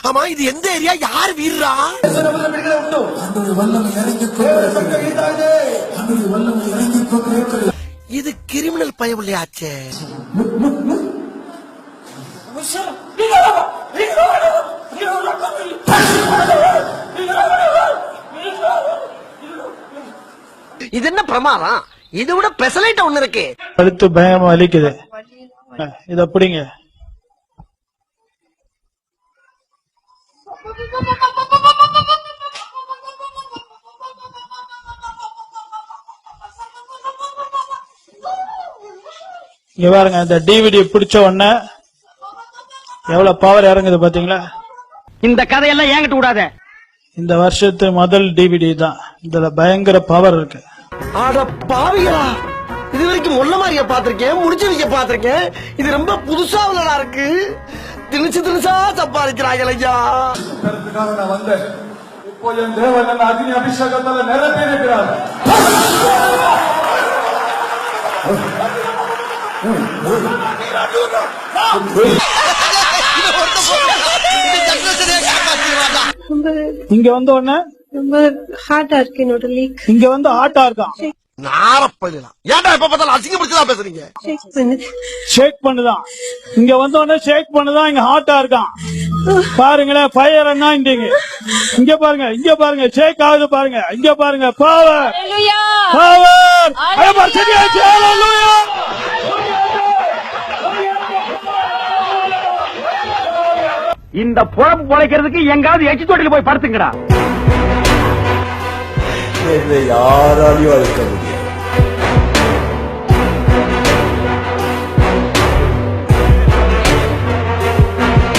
ஆமா இது எந்த ஏரியா யார் வீர்ரா இது கிரிமினல் பயவுள்ளையாச்சே இது என்ன பிரமாதம் இதை விட பெசலைட் ஒண்ணு இருக்கு அடுத்து பயமா வலிக்குது இத அப்படிங்க இங்க பாருங்க இந்த டிவிடி பிடிச்ச உடனே எவ்வளவு பவர் இறங்குது பாத்தீங்களா இந்த கதையெல்லாம் ஏங்கிட்டு விடாத இந்த வருஷத்து முதல் டிவிடி தான் இதுல பயங்கர பவர் இருக்கு ஆட பாவிகளா இது வரைக்கும் முள்ள மாதிரிய பாத்திருக்கேன் முடிச்சு வைக்க பாத்திருக்கேன் இது ரொம்ப புதுசா உள்ளதா இருக்கு திணிச்சா சம்பாதிக்கிறாங்க ஐயா நான் வந்தேன் இப்போ என் தேவன் என்ன அக்னி அபிஷேகத்தால நிறைவேறுகிறார் இங்க வந்த உடனே ரொம்ப ஹார்ட்டா இருக்கு என்னோட லீக் இங்க வந்து ஆட்டா இருக்கான் நாரப்பள்ளிலாம் ஏன்டா எப்ப பார்த்தாலும் அசிங்க பிடிச்சதா பேசுறீங்க ஷேக் பண்ணுதான் இங்க வந்த உடனே ஷேக் பண்ணுதான் இங்க ஹாட்டா இருக்கான் பாருங்களேன் ஃபயர் என்ன இங்க பாருங்க ஷேக் ஆகுது பாருங்க இங்க பாருங்க பவர் பவர் சரியாச்சு இந்த பொழப்பு பொழைக்கிறதுக்கு எங்காவது எச்சி தொட்டில போய் படுத்துங்கடா யாராலையும் அழுக்க முடியும்